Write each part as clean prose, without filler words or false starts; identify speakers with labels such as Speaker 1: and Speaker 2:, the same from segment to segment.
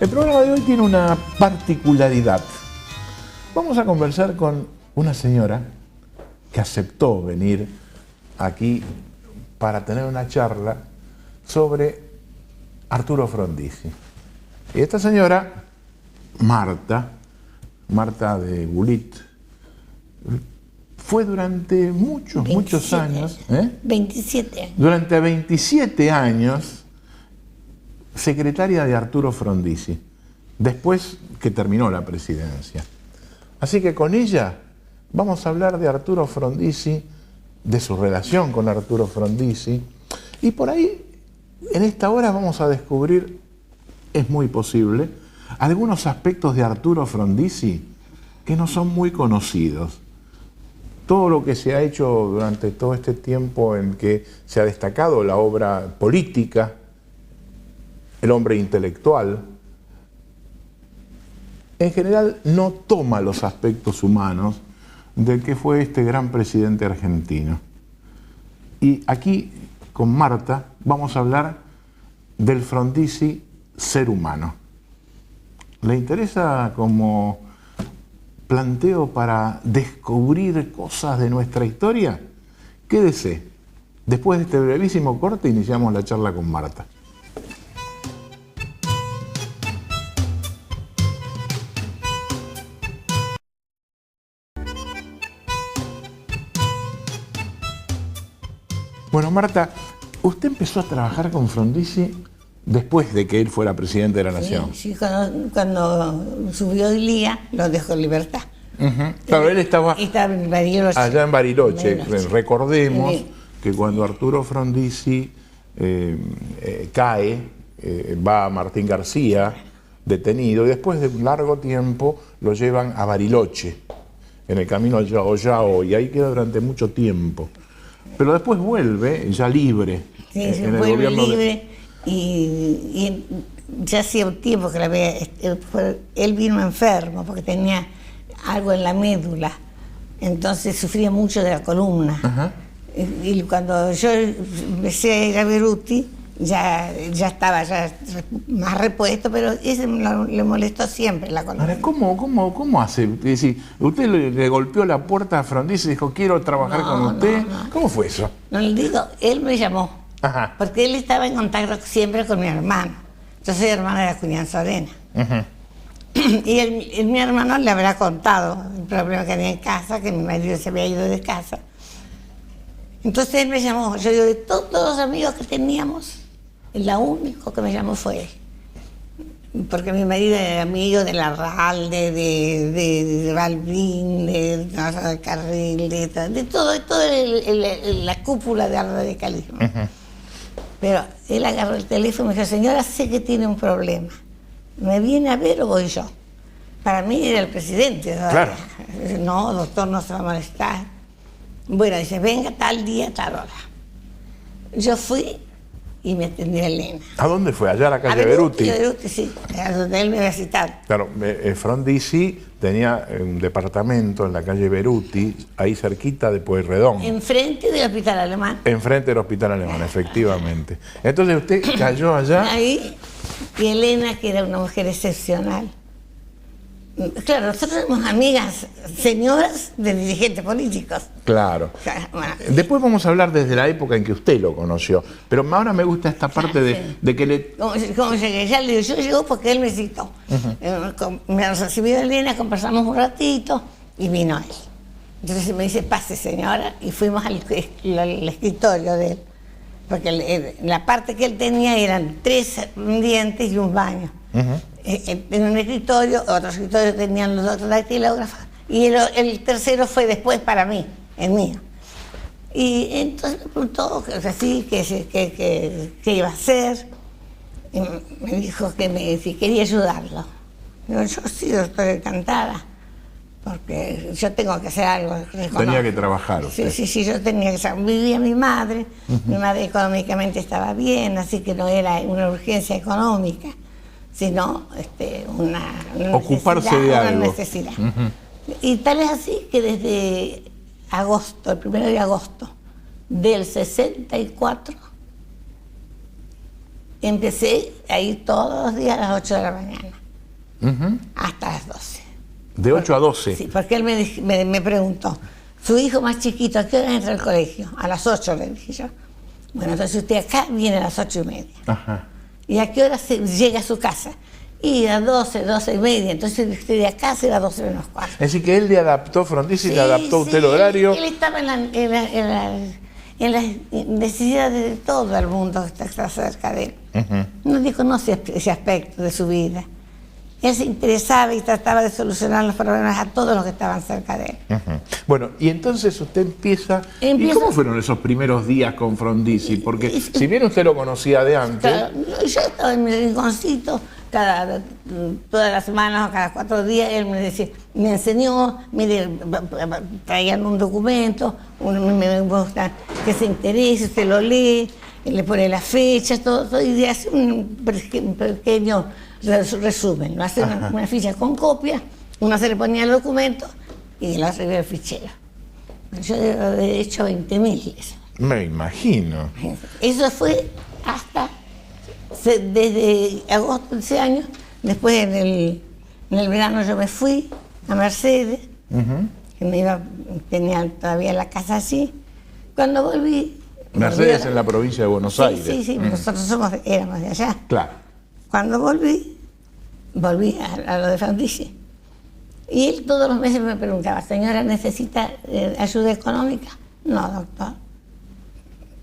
Speaker 1: El programa de hoy tiene una particularidad. Vamos a conversar con una señora que aceptó venir aquí para tener una charla sobre Arturo Frondizi. Y esta señora, Marta de Gulit, fue durante muchos años,
Speaker 2: 27 años.
Speaker 1: Durante 27 años, secretaria de Arturo Frondizi, después que terminó la presidencia. Así que con ella vamos a hablar de Arturo Frondizi, de su relación con Arturo Frondizi, y por ahí, en esta hora vamos a descubrir, es muy posible, algunos aspectos de Arturo Frondizi que no son muy conocidos. Todo lo que se ha hecho durante todo este tiempo en que se ha destacado la obra política, el hombre intelectual, en general no toma los aspectos humanos del que fue este gran presidente argentino. Y aquí, con Marta, vamos a hablar del Frondizi ser humano. ¿Le interesa como planteo para descubrir cosas de nuestra historia? Quédese. Después de este brevísimo corte iniciamos la charla con Marta. Bueno, Marta, usted empezó a trabajar con Frondizi después de que él fuera presidente de la Nación.
Speaker 2: Sí, cuando subió Ilía, lo dejó en libertad.
Speaker 1: Claro, él estaba
Speaker 2: en Bariloche.
Speaker 1: allá en Bariloche. Recordemos que cuando Arturo Frondizi cae, va a Martín García detenido, y después de un largo tiempo lo llevan a Bariloche, en el camino al Yao, y ahí queda durante mucho tiempo. Pero después vuelve, ya libre.
Speaker 2: Sí, se vuelve libre y ya hacía un tiempo que la veía. Él vino enfermo porque tenía algo en la médula, entonces sufría mucho de la columna.
Speaker 1: Ajá.
Speaker 2: Y cuando yo empecé a ir a Beruti, ya estaba más repuesto, pero ese le molestó siempre la columna.
Speaker 1: Ahora, ¿cómo hace? Es decir, usted le golpeó la puerta a Frondizi y dijo, quiero trabajar con usted.
Speaker 2: No.
Speaker 1: ¿Cómo fue eso?
Speaker 2: No le digo, él me llamó.
Speaker 1: Ajá.
Speaker 2: Porque él estaba en contacto siempre con mi hermano. Yo soy hermana de Julián Sorena.
Speaker 1: Ajá.
Speaker 2: Y mi hermano le habrá contado el problema que había en casa, que mi marido se había ido de casa. Entonces él me llamó. Yo digo, de todos los amigos que teníamos, el único que me llamó fue él. Porque mi marido era amigo de Larralde, de Balbín, de Carril, de todo la cúpula de radicalismo.
Speaker 1: Uh-huh.
Speaker 2: Pero él agarró el teléfono y me dijo, señora, sé que tiene un problema. ¿Me viene a ver o voy yo? Para mí era el presidente.
Speaker 1: Claro.
Speaker 2: No, doctor, no se va a molestar. Bueno, dice, venga tal día, tal hora. Yo fui y me atendió Elena.
Speaker 1: ¿A dónde fue? Allá a la calle Beruti.
Speaker 2: A Beruti, sí, a donde él me había citado.
Speaker 1: Claro, Frondizi tenía un departamento en la calle Beruti, ahí cerquita de Pueyrredón.
Speaker 2: Enfrente del Hospital Alemán.
Speaker 1: Enfrente del Hospital Alemán, efectivamente. Entonces usted cayó allá.
Speaker 2: Ahí, y Elena, que era una mujer excepcional. Claro, nosotros éramos amigas, señoras de dirigentes políticos.
Speaker 1: Claro.
Speaker 2: Bueno,
Speaker 1: después vamos a hablar desde la época en que usted lo conoció. Pero ahora me gusta esta parte de que le...
Speaker 2: ¿Cómo llegué? Ya le digo, yo llego porque él me citó. Me recibió Elena, conversamos un ratito y vino él. Entonces me dice, pase señora, y fuimos al escritorio de él. Porque la parte que él tenía eran 3 dientes y un baño. En un escritorio, otros escritorios tenían los otros dactilógrafos, y el tercero fue después para mí, el mío. Y entonces me preguntó qué iba a hacer, y me dijo si quería ayudarlo. Digo, yo sí, doctor, encantada, porque yo tengo que hacer algo.
Speaker 1: Tenía que trabajar usted.
Speaker 2: Sí, yo tenía que trabajar. Vivía mi madre económicamente estaba bien, así que no era una urgencia económica, sino una
Speaker 1: ocuparse de algo.
Speaker 2: Una necesidad. Y tal es así que desde agosto, el 1 de agosto del 64, empecé a ir todos los días a las 8 de la mañana, hasta las 12.
Speaker 1: ¿De 8 a 12?
Speaker 2: Sí, porque él me preguntó, su hijo más chiquito, ¿a qué hora entra al colegio? A las 8, le dije yo. Bueno, entonces usted acá viene a las 8:30.
Speaker 1: Ajá.
Speaker 2: ¿Y a qué hora llega a su casa? Y a 12, 12:30. Entonces usted de acá se va a 12 menos cuarto.
Speaker 1: Es decir, que él le adaptó, Frondizi,
Speaker 2: Sí,
Speaker 1: le adaptó a usted el horario.
Speaker 2: Él estaba en las necesidades de todo el mundo que está cerca de él. No desconoce ese aspecto de su vida. Él se interesaba y trataba de solucionar los problemas a todos los que estaban cerca de él.
Speaker 1: Bueno, y entonces usted empieza... ¿Y cómo fueron esos primeros días con Frondizi? Porque si bien usted lo conocía de antes...
Speaker 2: Claro, yo estaba en mi rinconcito, todas las semanas o cada 4 días, él me decía, me enseñó, mire, traían un documento, me gusta que se interese, usted lo lee, le pone las fechas, todo y hace un pequeño resumen, lo hace una ficha con copia, uno se le ponía el documento y lo escribía el fichero. Yo he hecho 20.000 eso.
Speaker 1: Me imagino.
Speaker 2: Eso fue hasta desde agosto de ese año. Después en el verano yo me fui a Mercedes, que tenía todavía la casa así. Cundo volví...
Speaker 1: Mercedes en la provincia de Buenos Aires.
Speaker 2: Sí, nosotros éramos de allá.
Speaker 1: Claro.
Speaker 2: Cuando volví a lo de Frondizi. Y él todos los meses me preguntaba, señora, ¿necesita ayuda económica? No, doctor.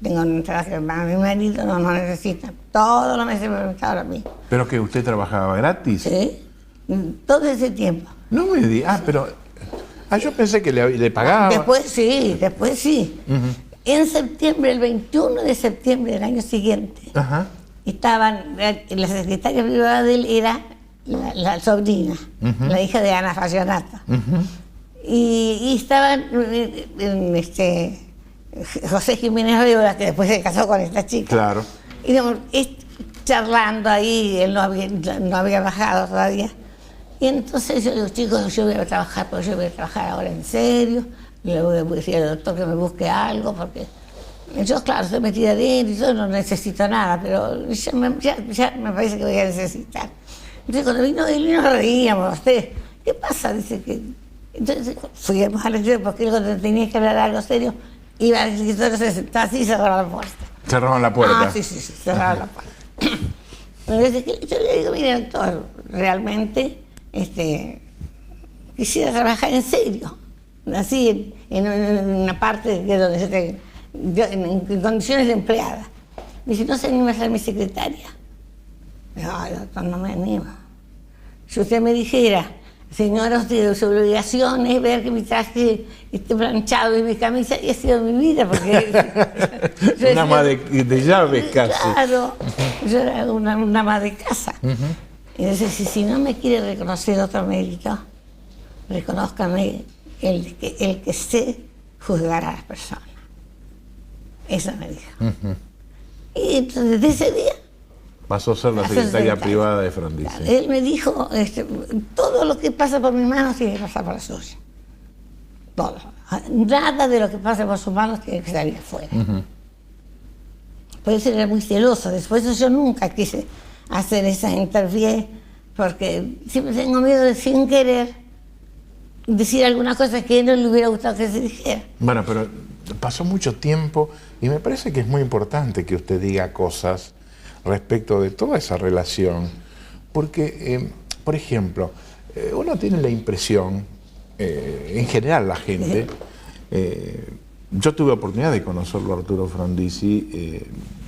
Speaker 2: Tengo un trabajo, mi marido no necesita. Todos los meses me preguntaba a mí.
Speaker 1: ¿Pero que usted trabajaba gratis?
Speaker 2: Sí, todo ese tiempo.
Speaker 1: No me diga, pero... yo pensé que le pagaba.
Speaker 2: Después sí. En septiembre, el 21 de septiembre del año siguiente, estaban, la secretaria privada de él era la sobrina, la hija de Ana Fagionato. Y estaban José Jiménez Rivera, que después se casó con esta chica.
Speaker 1: Claro.
Speaker 2: Y digamos, charlando ahí, él no había bajado todavía. Y entonces yo digo, chicos, yo voy a trabajar, pero yo voy a trabajar ahora en serio. Le voy a decir al doctor que me busque algo, porque yo, claro, estoy metida adentro y yo no necesito nada, pero ya me parece que voy a necesitar. Entonces cuando vino él nos reíamos, usted, ¿qué pasa? Dice que... Entonces fuimos al escritorio, porque él cuando tenía que hablar algo serio, iba al escritorio, se sentaba así y cerraba la puerta.
Speaker 1: Cerraban la puerta.
Speaker 2: Sí, cerraba la puerta. Entonces yo le digo, mire, doctor, realmente quisiera trabajar en serio. Así, en una parte de donde en condiciones de empleada. Dice, ¿no se anima a ser mi secretaria? Digo, ay, doctor, no me animo. Si usted me dijera, señora, usted, su obligación es ver que mi traje esté planchado y mi camisa, y ha sido mi vida, porque...
Speaker 1: una ama de llaves casi.
Speaker 2: Claro, yo era una ama de casa. Y dice, si no me quiere reconocer otro mérito, reconózcame el que sé juzgar a las personas. Eso me dijo. Y entonces, desde ese día...
Speaker 1: Pasó a ser la secretaria privada de Frondizi.
Speaker 2: Claro, él me dijo, todo lo que pasa por mis manos tiene que pasar por las suyas. Todo. Nada de lo que pasa por sus manos tiene que salir afuera. Por eso era muy celoso. Después yo nunca quise hacer esas interviews, porque siempre tengo miedo de, sin querer, decir alguna cosa que no le hubiera gustado que se dijera.
Speaker 1: Bueno, pero pasó mucho tiempo y me parece que es muy importante que usted diga cosas respecto de toda esa relación, porque, por ejemplo, uno tiene la impresión, en general la gente, yo tuve oportunidad de conocerlo a Arturo Frondizi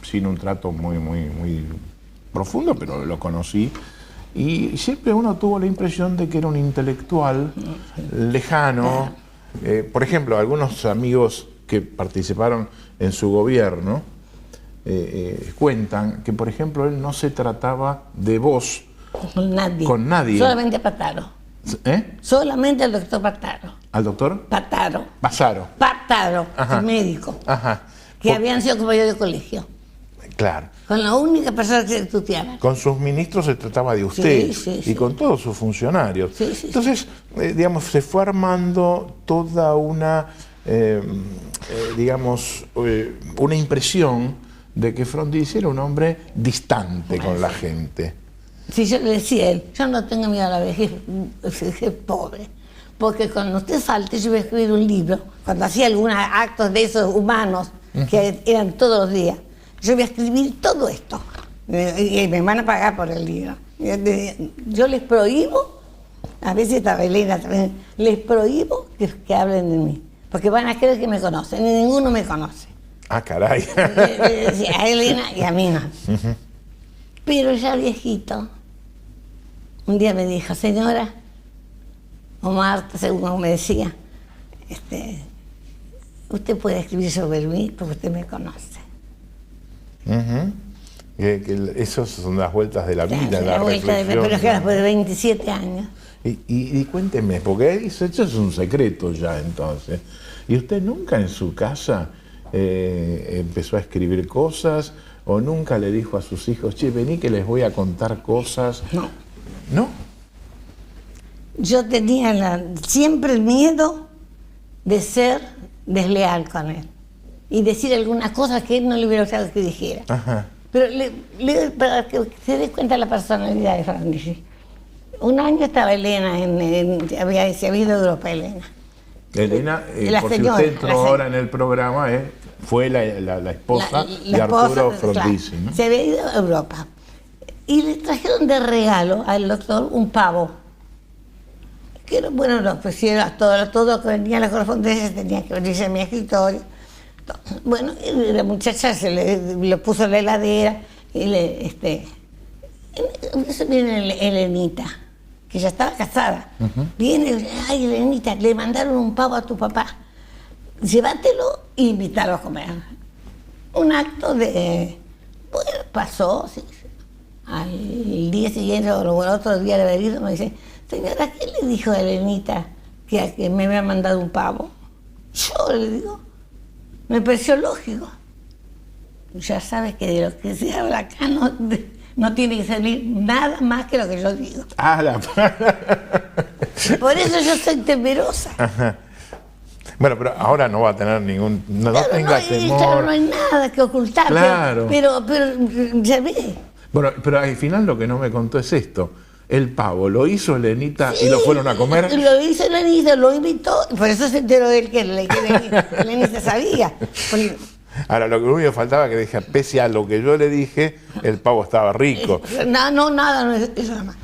Speaker 1: sin un trato muy profundo, pero lo conocí, y siempre uno tuvo la impresión de que era un intelectual lejano. Por ejemplo, algunos amigos que participaron en su gobierno cuentan que, por ejemplo, él no se trataba de vos con nadie.
Speaker 2: Solamente a Pataro. Solamente al doctor Pataro.
Speaker 1: ¿Al doctor?
Speaker 2: Pataro.
Speaker 1: Pataro,
Speaker 2: el médico. Que habían sido compañeros de colegio.
Speaker 1: Claro.
Speaker 2: Con la única persona que se tuteaba.
Speaker 1: Con sus ministros se trataba de usted y con todos sus funcionarios. Entonces, digamos, se fue armando toda una, digamos, una impresión de que Frondizi era un hombre distante con la gente.
Speaker 2: Si yo le decía a él, yo no tengo miedo a la vejez pobre, porque cuando usted falte yo voy a escribir un libro, cuando hacía algunos actos de esos humanos, que eran todos los días, yo voy a escribir todo esto, y me van a pagar por el libro. Yo les prohíbo, a veces estaba Elena también, les prohíbo que hablen de mí, porque van a creer que me conocen, y ninguno me conoce.
Speaker 1: Ah, caray.
Speaker 2: Le decía a Elena y a mí no. Pero ya viejito, un día me dijo, señora, o Marta, según me decía, usted puede escribir sobre mí porque usted me conoce.
Speaker 1: Que esos son las vueltas de la vida, la
Speaker 2: reflexión. Pero es que después de 27 años.
Speaker 1: Y cuénteme, porque eso es un secreto ya entonces. ¿Y usted nunca en su casa empezó a escribir cosas o nunca le dijo a sus hijos, che, vení que les voy a contar cosas?
Speaker 2: No.
Speaker 1: ¿No?
Speaker 2: Yo tenía siempre el miedo de ser desleal con él y decir algunas cosas que él no le hubiera gustado que dijera.
Speaker 1: Ajá.
Speaker 2: Pero para que se dé cuenta de la personalidad de Frondizi. Un año estaba Elena, se había ido a Europa Elena.
Speaker 1: Elena, por
Speaker 2: señora,
Speaker 1: si usted entró ahora en el programa, fue la esposa de Arturo Frondizi,
Speaker 2: claro,
Speaker 1: ¿no?
Speaker 2: Se había ido a Europa. Y le trajeron de regalo al doctor un pavo. Que era, bueno, lo ofrecieron todo lo que venía a la correspondencia tenía que venirse a mi escritorio. Bueno, y la muchacha lo puso en la heladera y eso viene Elenita, que ya estaba casada. Viene, ay, Elenita, le mandaron un pavo a tu papá. Llévatelo e invítalo a comer. Un acto de... Bueno, pasó, sí. Al día siguiente o el otro día de haber ido me dice, señora, ¿qué le dijo a Elenita que me había mandado un pavo? Yo le digo, me pareció lógico. Ya sabes que de lo que se habla acá no tiene que salir nada más que lo que yo digo. Por eso yo soy temerosa.
Speaker 1: Ajá. Bueno, pero ahora no va a tener ningún... No tenga temor.
Speaker 2: No hay nada que ocultar.
Speaker 1: Claro.
Speaker 2: Pero ya ve.
Speaker 1: Bueno, pero al final lo que no me contó es esto. El pavo lo hizo Elenita y lo fueron a comer.
Speaker 2: Lo hizo Elenita, lo invitó, por eso se enteró de él que Elenita sabía.
Speaker 1: Ahora, lo que único faltaba que dije, pese a lo que yo le dije, el pavo estaba rico.
Speaker 2: Nada, eso nada más.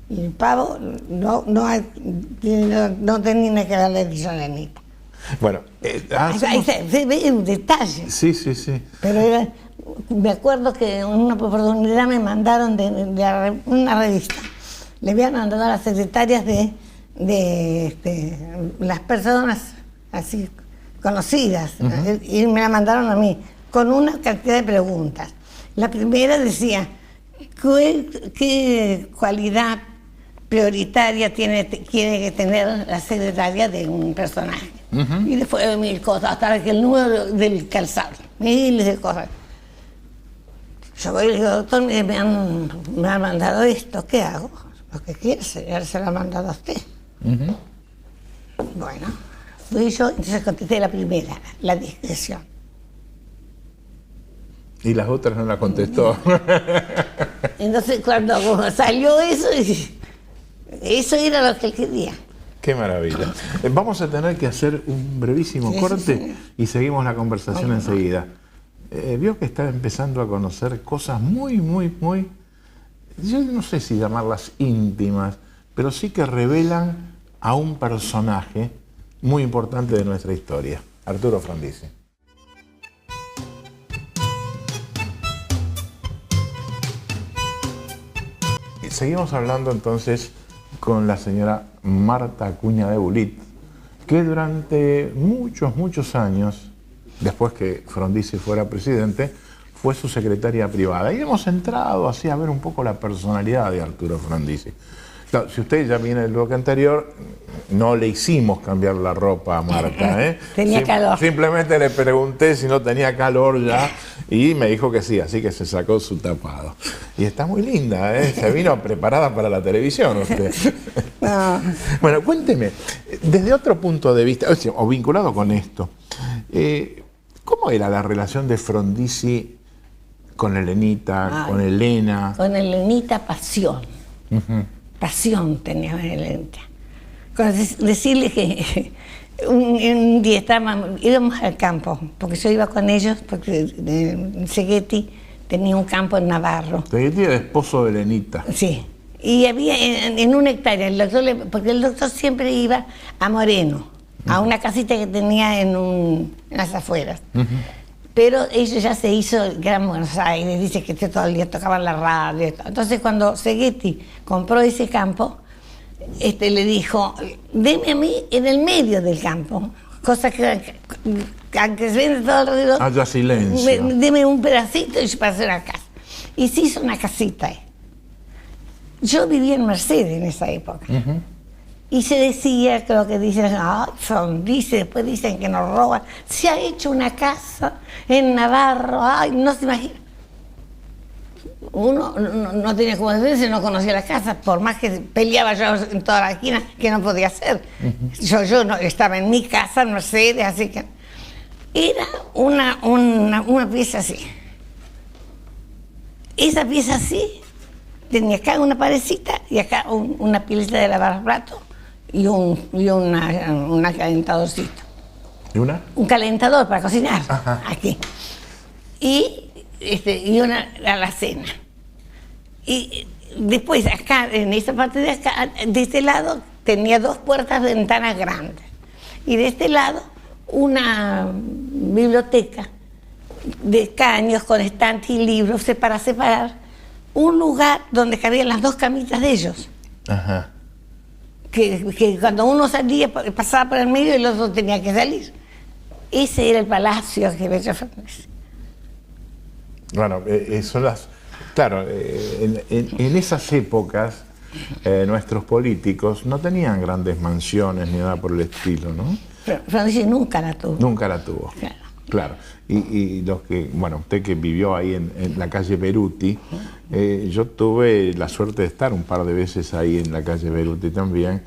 Speaker 2: Y el pavo no tenía que darle dicho a Elenita.
Speaker 1: Bueno,
Speaker 2: ahí se ve un detalle.
Speaker 1: Sí.
Speaker 2: Pero me acuerdo que en una oportunidad me mandaron de una revista. Le habían mandado a las secretarias de las personas así conocidas, y me la mandaron a mí con una cantidad de preguntas. La primera decía, ¿qué cualidad prioritaria tiene que tener la secretaria de un personaje? Y después de 1000 cosas, hasta que el número del calzado, miles de cosas. Yo voy y le digo, doctor, me han mandado esto, ¿qué hago? Lo que quiere, señor, se lo ha mandado a usted. Bueno, fui yo, entonces contesté la primera, la discreción.
Speaker 1: Y las otras no la contestó.
Speaker 2: Entonces cuando salió eso, eso era lo que él quería.
Speaker 1: Qué maravilla. Vamos a tener que hacer un brevísimo corte y seguimos la conversación enseguida. Vio que está empezando a conocer cosas muy, yo no sé si llamarlas íntimas, pero sí que revelan a un personaje muy importante de nuestra historia, Arturo Frondizi. Seguimos hablando entonces con la señora Marta Acuña de Bulit, que durante muchos años, después que Frondizi fuera presidente, fue su secretaria privada. Y hemos entrado así a ver un poco la personalidad de Arturo Frondizi. Claro, si usted ya viene del bloque anterior, no le hicimos cambiar la ropa a Marta.
Speaker 2: Tenía calor.
Speaker 1: Simplemente le pregunté si no tenía calor ya y me dijo que sí, así que se sacó su tapado. Y está muy linda, se vino preparada para la televisión usted.
Speaker 2: No.
Speaker 1: Bueno, cuénteme, desde otro punto de vista, o vinculado con esto, ¿cómo era la relación de Frondizi Con Elenita, con Elena.
Speaker 2: Con Elenita, pasión. Pasión tenía Elenita. Con decirle que un día íbamos al campo, porque yo iba con ellos, porque Seguetti tenía un campo en Navarro.
Speaker 1: Seguetti era esposo de Elenita.
Speaker 2: Sí. Y había en una hectárea, porque el doctor siempre iba a Moreno, a una casita que tenía en las afueras. Pero ellos ya se hizo Gran Buenos Aires, dice que todo el día tocaban la radio. Entonces cuando Seguetti compró ese campo, le dijo, deme a mí en el medio del campo, cosa que aunque se vende todo alrededor,
Speaker 1: haya silencio.
Speaker 2: Deme un pedacito y para hacer una casa. Y se hizo una casita ahí. Yo vivía en Mercedes en esa época. Y se decía, creo que dicen, Frondizi, después dicen que nos roban. Se ha hecho una casa en Navarro, ay, no se imagina. Uno no tenía como defensa, no conocía la casa, por más que peleaba yo en toda la esquina, que no podía hacer. Yo no, estaba en mi casa, en Mercedes, así que... Era una pieza así. Esa pieza así, tenía acá una parecita y acá una pileta de lavar platos y un calentadorcito.
Speaker 1: ¿Y una?
Speaker 2: Un calentador para cocinar, aquí. Y una alacena. Y después acá, en esta parte de acá, de este lado, tenía 2 puertas de ventanas grandes. Y de este lado, una biblioteca de caños con estantes y libros para separar un lugar donde cabían las 2 camitas de ellos. Que cuando uno salía, pasaba por el medio y el otro tenía que salir. Ese era el palacio que había hecho Frondizi.
Speaker 1: Bueno, son las... Claro, en esas épocas nuestros políticos no tenían grandes mansiones ni nada por el estilo, ¿no?
Speaker 2: Frondizi nunca la tuvo.
Speaker 1: Nunca la tuvo. Claro. Y los que, bueno, usted que vivió ahí en la calle Beruti, yo tuve la suerte de estar un par de veces ahí en la calle Beruti también,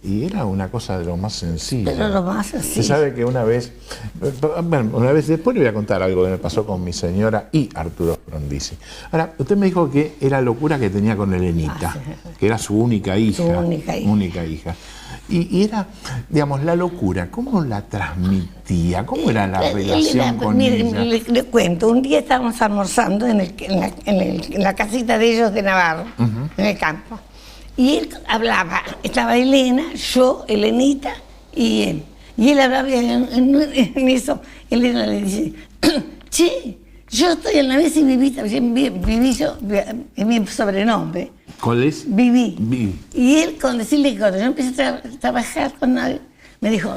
Speaker 1: y era una cosa de lo más sencillo.
Speaker 2: Pero lo más sencillo.
Speaker 1: Se sabe que una vez después le voy a contar algo que me pasó con mi señora y Arturo Frondizi. Ahora, usted me dijo que era locura que tenía con Elenita, que era su única hija. Única hija. Y era, digamos, la locura, ¿cómo la transmitía? ¿Cómo era la relación con ella?
Speaker 2: Le cuento, un día estábamos almorzando en la casita de ellos de Navarro, en el campo. Y él hablaba, estaba Elena, yo, Elenita y él. Y él hablaba en eso. Elena le dice, che, yo estoy en la mesa y Viví yo, es mi sobrenombre.
Speaker 1: ¿Cuál es?
Speaker 2: Viví. Y él, con decirle que cuando yo empecé a trabajar con nadie, me dijo,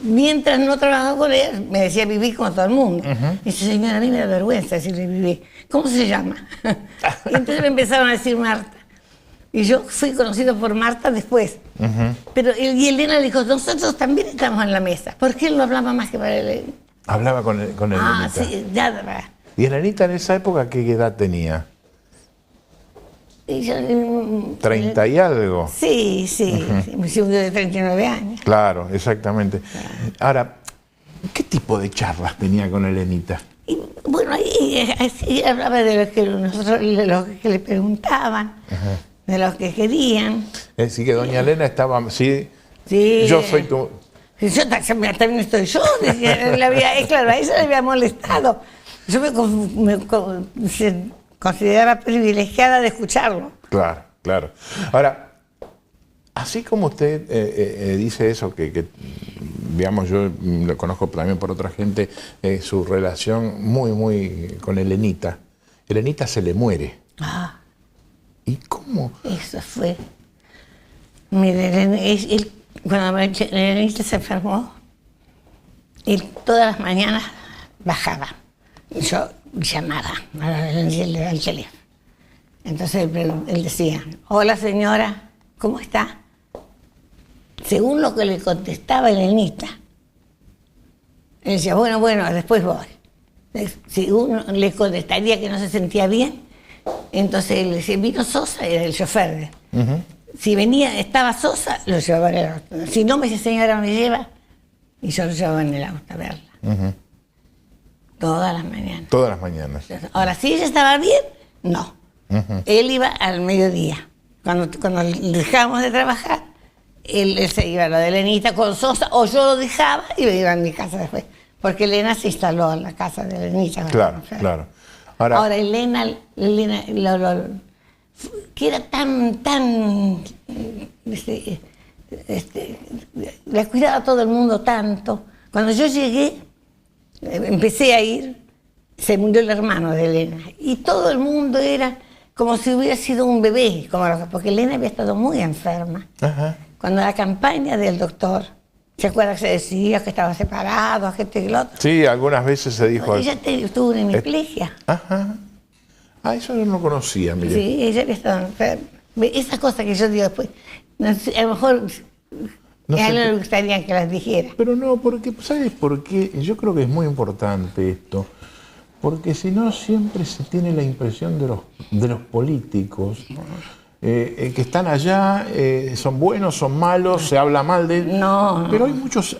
Speaker 2: mientras no trabajaba con él, me decía Viví como todo el mundo. Y dice, señora, a mí me da vergüenza decirle Viví. ¿Cómo se llama? Y entonces me empezaron a decir Marta. Y yo fui conocido por Marta después. Pero y Elena le dijo, nosotros también estamos en la mesa. ¿Por qué él no hablaba más que para él?
Speaker 1: Hablaba con Elenita.
Speaker 2: Sí, nada.
Speaker 1: ¿Y Elenita en esa época qué edad tenía?
Speaker 2: Y yo,
Speaker 1: 30 y algo.
Speaker 2: Sí, de 39 años.
Speaker 1: Claro, exactamente. Ahora, ¿qué tipo de charlas tenía con Elenita?
Speaker 2: Y, bueno, ahí hablaba de lo que le preguntaban. De los que querían.
Speaker 1: Así que doña Elena estaba, sí, yo soy tu...
Speaker 2: Yo también estoy yo, decía, claro, a ella le había molestado. Yo me consideraba privilegiada de escucharlo.
Speaker 1: Claro. Ahora, así como usted dice eso, que digamos, yo lo conozco también por otra gente, su relación muy con Elenita. Elenita se le muere. ¿Y cómo?
Speaker 2: Eso fue. Mire, cuando Elenita se enfermó, él todas las mañanas bajaba. Yo llamaba al teléfono. Entonces él decía, hola señora, ¿cómo está? Según lo que le contestaba Elenita, él decía, bueno, después voy. Si uno le contestaría que no se sentía bien, entonces él decía, vino Sosa, era el chofer. Si estaba Sosa, lo llevaba en el auto. Si no, me dice, señora, me lleva, y yo lo llevaba en el auto a verla. Todas las mañanas.
Speaker 1: Todas las mañanas.
Speaker 2: Ahora, si ella estaba bien, no. Él iba al mediodía. Cuando dejábamos de trabajar, él se iba a lo de Elenita con Sosa, o yo lo dejaba y me iba a mi casa después. Porque Elena se instaló en la casa de Elenita.
Speaker 1: Claro, claro.
Speaker 2: Ahora Elena que era tan la cuidaba a todo el mundo tanto. Cuando yo llegué, empecé a ir, se murió el hermano de Elena. Y todo el mundo era como si hubiera sido un bebé, porque Elena había estado muy enferma.
Speaker 1: Ajá.
Speaker 2: Cuando la campaña del doctor, ¿se acuerda que se decía que estaba separado, que este y lo otro?
Speaker 1: Sí, algunas veces se dijo...
Speaker 2: Ella tuvo una hemiplegia.
Speaker 1: Ajá. Ah, eso yo no lo conocía, mire.
Speaker 2: Sí, ella había estado enferma. Esas cosas que yo digo después, no sé, a lo mejor
Speaker 1: No
Speaker 2: a
Speaker 1: sé
Speaker 2: él no
Speaker 1: qué-
Speaker 2: le gustaría que las dijera.
Speaker 1: Pero no, porque, ¿sabes por qué? Yo creo que es muy importante esto. Porque si no, siempre se tiene la impresión de los políticos que están allá, son buenos, son malos, se habla mal de ellos.
Speaker 2: No.
Speaker 1: Pero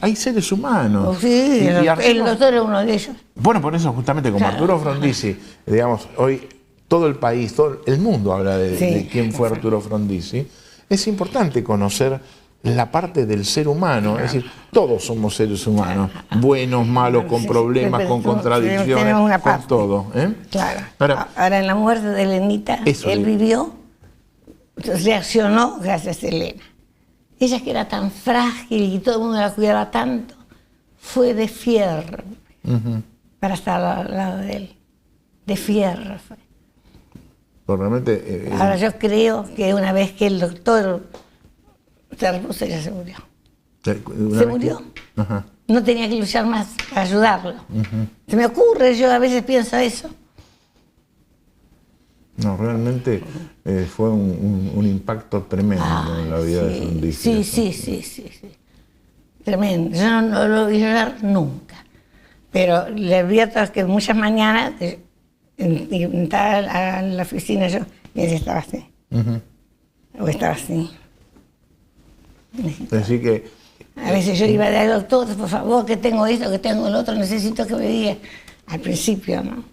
Speaker 1: hay seres humanos.
Speaker 2: Sí,
Speaker 1: Y
Speaker 2: el
Speaker 1: Arturo-
Speaker 2: doctor es uno de ellos.
Speaker 1: Bueno, por eso justamente como
Speaker 2: Claro.
Speaker 1: Arturo Frondizi, digamos, hoy todo el país, todo el mundo habla de
Speaker 2: Sí.
Speaker 1: quién fue Arturo Frondizi, es importante conocer la parte del ser humano, es decir, todos somos seres humanos, buenos, malos, con
Speaker 2: Sí,
Speaker 1: problemas,
Speaker 2: pero
Speaker 1: con
Speaker 2: tenemos
Speaker 1: contradicciones,
Speaker 2: una
Speaker 1: con
Speaker 2: parte.
Speaker 1: todo. ¿Eh?
Speaker 2: Claro.
Speaker 1: Ahora,
Speaker 2: Ahora, en la muerte de Elenita,
Speaker 1: Eso
Speaker 2: él
Speaker 1: digo.
Speaker 2: vivió, reaccionó gracias a Elena. Ella que era tan frágil y todo el mundo la cuidaba tanto, fue de fierro para estar al lado de él. De fierro fue.
Speaker 1: pues realmente,
Speaker 2: Ahora yo creo que una vez que el doctor se repuso, ella se murió.
Speaker 1: una
Speaker 2: Se
Speaker 1: vez
Speaker 2: murió.
Speaker 1: que- Ajá.
Speaker 2: No tenía que luchar más para ayudarlo. Se me ocurre, yo a veces pienso eso.
Speaker 1: No, realmente fue un impacto tremendo en la vida de Frondizi.
Speaker 2: Sí. Tremendo. Yo no lo vi llorar nunca. Pero le advierto que muchas mañanas entraba a la oficina yo y ella estaba así. O estaba así.
Speaker 1: Así que
Speaker 2: A veces yo iba de doctor, por favor, que tengo esto, que tengo el otro, necesito que me diga. Al principio, ¿no?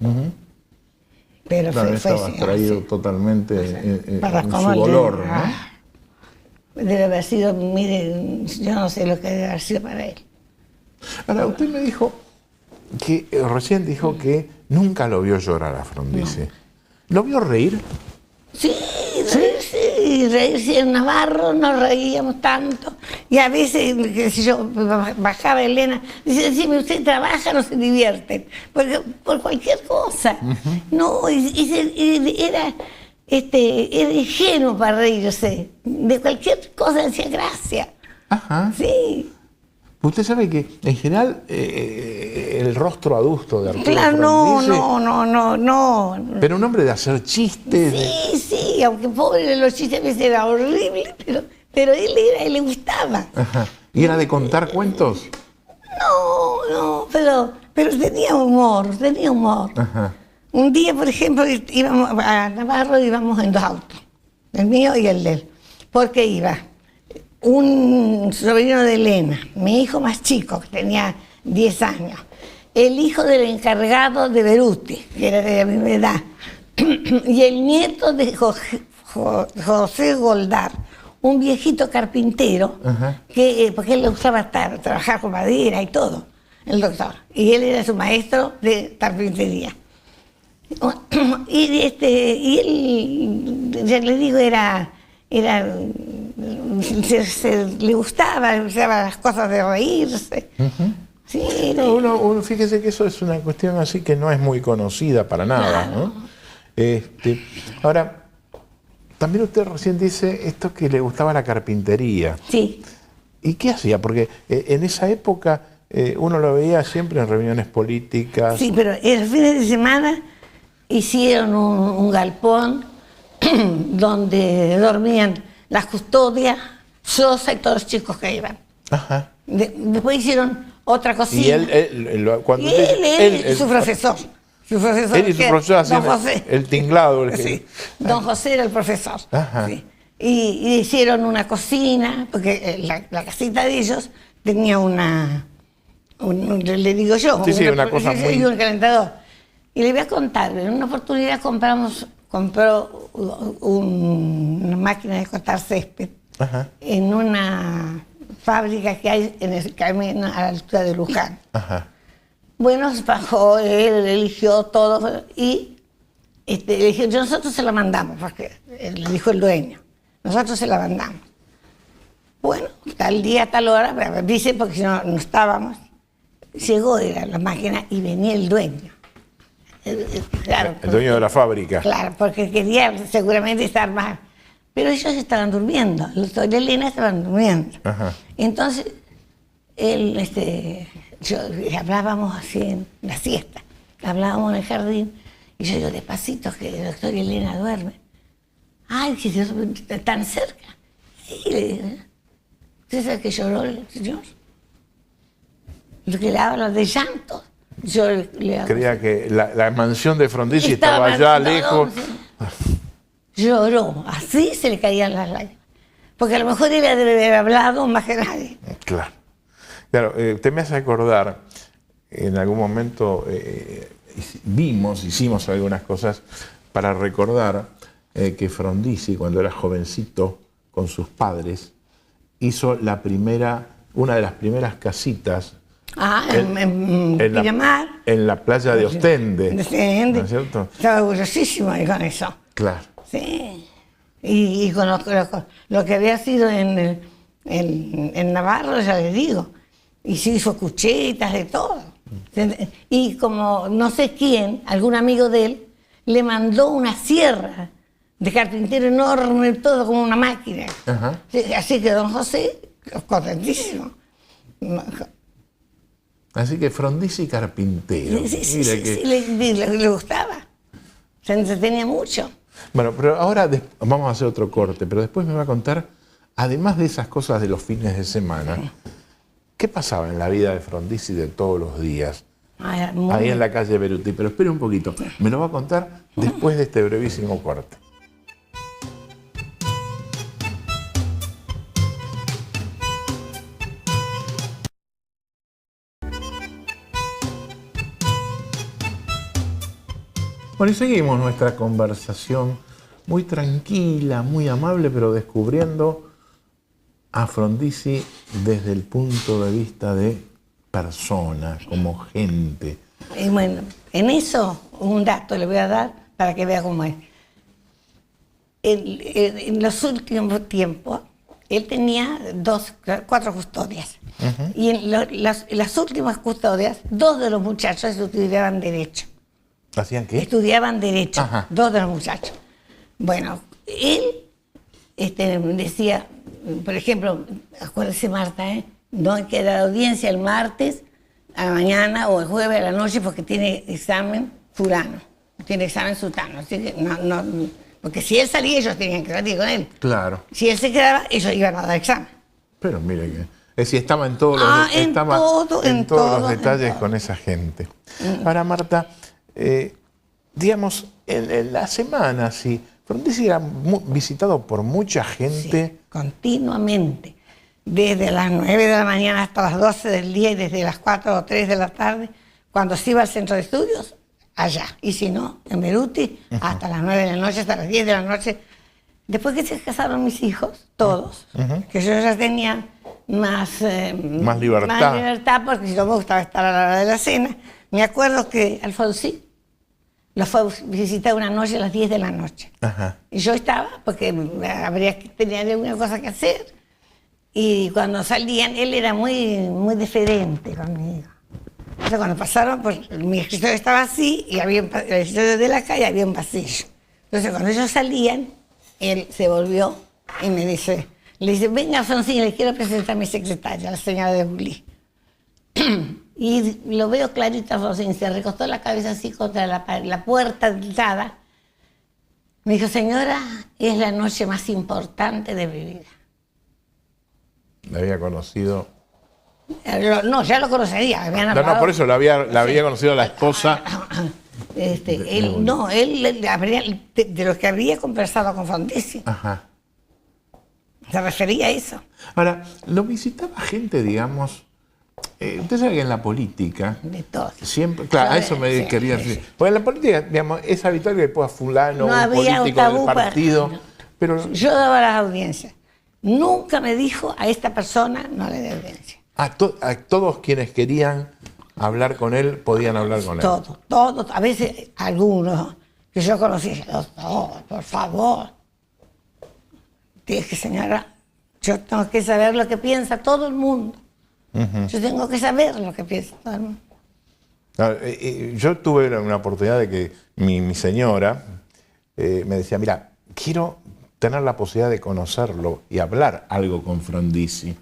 Speaker 2: Pero
Speaker 1: claro,
Speaker 2: fue
Speaker 1: estaba abstraído
Speaker 2: sí.
Speaker 1: totalmente
Speaker 2: Para
Speaker 1: en
Speaker 2: cómo
Speaker 1: su
Speaker 2: le-
Speaker 1: dolor, ¿no?
Speaker 2: ah, Debe haber sido, mire, yo no sé lo que debe haber sido para él.
Speaker 1: Ahora, usted me dijo que recién dijo que nunca lo vio llorar a Frondizi. ¿Lo vio reír?
Speaker 2: Sí, reírse en Navarro, nos reíamos tanto. Y a veces, qué sé yo, bajaba Elena, dice, decime, ¿usted trabaja o no se divierten? Porque, por cualquier cosa. No, era ingenuo para reírse. De cualquier cosa decía gracia.
Speaker 1: Ajá.
Speaker 2: Sí.
Speaker 1: Usted sabe que en general el rostro adusto de Arturo
Speaker 2: Claro,
Speaker 1: Frondizi,
Speaker 2: no.
Speaker 1: pero un hombre de hacer chistes,
Speaker 2: Sí, aunque pobre los chistes a veces era horrible, pero él le gustaba.
Speaker 1: ajá. ¿Y era de contar cuentos?
Speaker 2: No, pero tenía humor.
Speaker 1: Ajá.
Speaker 2: Un día, por ejemplo, íbamos a Navarro, íbamos en dos autos, el mío y el de él. Porque iba un sobrino de Elena, mi hijo más chico, que tenía 10 años, el hijo del encargado de Beruti, que era de la misma edad, y el nieto de José Goldar, un viejito carpintero,
Speaker 1: Ajá.
Speaker 2: porque él le gustaba trabajar con madera y todo, el doctor, y él era su maestro de carpintería. Y él, ya le digo, le gustaba las cosas de reírse. Sí,
Speaker 1: No, uno, fíjese que eso es una cuestión así que no es muy conocida para nada,
Speaker 2: Claro.
Speaker 1: ¿no? Ahora, también usted recién dice esto que le gustaba la carpintería.
Speaker 2: sí.
Speaker 1: ¿Y qué hacía? Porque en esa época uno lo veía siempre en reuniones políticas.
Speaker 2: Sí, pero el fines de semana hicieron un galpón donde dormían las custodias, Sosa y todos los chicos que iban.
Speaker 1: Ajá.
Speaker 2: Después hicieron otra cosina.
Speaker 1: Y cuando
Speaker 2: Y
Speaker 1: usted-
Speaker 2: él, su profesor. Su profesor,
Speaker 1: Él y su
Speaker 2: que
Speaker 1: profesor
Speaker 2: don
Speaker 1: hacían
Speaker 2: José.
Speaker 1: el tinglado.
Speaker 2: Sí, don José era el profesor.
Speaker 1: Ajá.
Speaker 2: Sí. Y hicieron una cocina, porque la casita de ellos tenía una le digo yo.
Speaker 1: Sí, una cosa
Speaker 2: yo
Speaker 1: muy...
Speaker 2: digo un calentador. Y le voy a contar, en una oportunidad compró una máquina de cortar césped
Speaker 1: Ajá.
Speaker 2: en una fábrica que hay en el camino a la altura de Luján.
Speaker 1: Ajá.
Speaker 2: Bueno, se bajó, él eligió todo y le dije, nosotros se la mandamos, porque le dijo el dueño, nosotros se la mandamos. Bueno, tal día, tal hora, dice, porque si no, no estábamos, llegó era la máquina y venía el dueño. Claro,
Speaker 1: El dueño de la fábrica.
Speaker 2: Claro, porque quería seguramente estar más. Pero ellos estaban durmiendo, los doctor y Elena estaban durmiendo.
Speaker 1: Ajá.
Speaker 2: Entonces, hablábamos así en la siesta, hablábamos en el jardín, y yo digo, despacito, que el doctor y Elena duerme. Ay, que tan cerca. Sí, le digo, ¿usted sabe que lloró el señor? Lo que le habla de llanto. Yo le
Speaker 1: Creía que la mansión de Frondizi estaba allá lejos.
Speaker 2: Lloró, así se le caían las lágrimas. Porque a lo mejor él debe haber hablado más que nadie.
Speaker 1: Claro. Claro, usted me hace acordar, en algún momento hicimos algunas cosas para recordar que Frondizi, cuando era jovencito, con sus padres, hizo una de las primeras casitas
Speaker 2: En Pinamar.
Speaker 1: En la playa de Ostende.
Speaker 2: ¿No es
Speaker 1: cierto?
Speaker 2: Estaba orgullosísimo con eso.
Speaker 1: Claro.
Speaker 2: Sí. Y con lo que había sido en Navarro, ya les digo. Y se hizo cuchetas, de todo. Y como no sé quién, algún amigo de él, le mandó una sierra de carpintero enorme, todo como una máquina.
Speaker 1: Ajá.
Speaker 2: Así que don José, contentísimo.
Speaker 1: Así que Frondizi carpintero.
Speaker 2: Sí, le gustaba. Se entretenía mucho.
Speaker 1: Bueno, pero ahora vamos a hacer otro corte, pero después me va a contar, además de esas cosas de los fines de semana, ¿qué pasaba en la vida de Frondizi de todos los días? Ahí en la calle Beruti. Pero espere un poquito, me lo va a contar después de este brevísimo corte. Bueno, y seguimos nuestra conversación muy tranquila, muy amable, pero descubriendo a Frondizi desde el punto de vista de persona, como gente.
Speaker 2: Y bueno, en eso un dato le voy a dar para que vea cómo es. En los últimos tiempos, él tenía 4 custodias. Uh-huh. Y en las últimas custodias, 2 de los muchachos estudiaban Derecho.
Speaker 1: ¿Hacían qué?
Speaker 2: Estudiaban Derecho,
Speaker 1: Ajá.
Speaker 2: 2 de los muchachos. Bueno, él decía, por ejemplo, acuérdese Marta, no hay que dar audiencia el martes a la mañana o el jueves a la noche porque tiene examen fulano, tiene examen sultano. Así que no, porque si él salía, ellos tenían que salir con él.
Speaker 1: Claro.
Speaker 2: Si él se quedaba, ellos iban a dar examen.
Speaker 1: Pero mire que... Es decir, estaba en todos los detalles con esa gente. Ahora, Marta, digamos, en la semana, sí, Frondizi era visitado por mucha gente.
Speaker 2: Sí, continuamente. Desde las 9 de la mañana hasta las 12 del día y desde las 4 o 3 de la tarde, cuando se iba al centro de estudios, allá. Y si no, en Beruti, hasta las 9 de la noche, hasta las 10 de la noche. Después que se casaron mis hijos, todos, que yo ya tenía más libertad. Más libertad, porque si no me gustaba estar a la hora de la cena. Me acuerdo que Alfonsín lo fue a visitar una noche a las 10 de la noche. Ajá. Y yo estaba, porque tenía alguna cosa que hacer. Y cuando salían, él era muy diferente conmigo. O sea, cuando pasaron, pues mi escritorio estaba así, y había el escritorio de la calle, había un pasillo. Entonces, cuando ellos salían, él se volvió y le dice, venga, Alfonsín, le quiero presentar a mi secretaria, la señora de Bulí. Y lo veo clarito, Alfonsín, se recostó la cabeza así contra la puerta dada. Me dijo, señora, es la noche más importante de mi vida.
Speaker 1: ¿La había conocido?
Speaker 2: No, ya lo conocería.
Speaker 1: No, por eso la había conocido la esposa.
Speaker 2: Él de lo que había conversado con Frondizi.
Speaker 1: Ajá.
Speaker 2: Se refería a eso.
Speaker 1: Ahora, ¿lo visitaba gente, digamos, Usted sabe que en la política...
Speaker 2: De todo.
Speaker 1: Siempre, claro, a eso me quería decir. Porque en la política, digamos, es habitual que después a fulano, no un político del partido... Pero,
Speaker 2: yo daba las audiencias. Nunca me dijo a esta persona no le dé audiencia.
Speaker 1: A todos quienes querían hablar con él, podían hablar con él.
Speaker 2: Todos. A veces algunos que yo conocía, por favor. Dije, señora, yo tengo que saber lo que piensa todo el mundo. Yo tengo que saber lo que piensa todo el mundo.
Speaker 1: Yo tuve una oportunidad de que mi señora me decía, mira, quiero tener la posibilidad de conocerlo y hablar algo con Frondizi.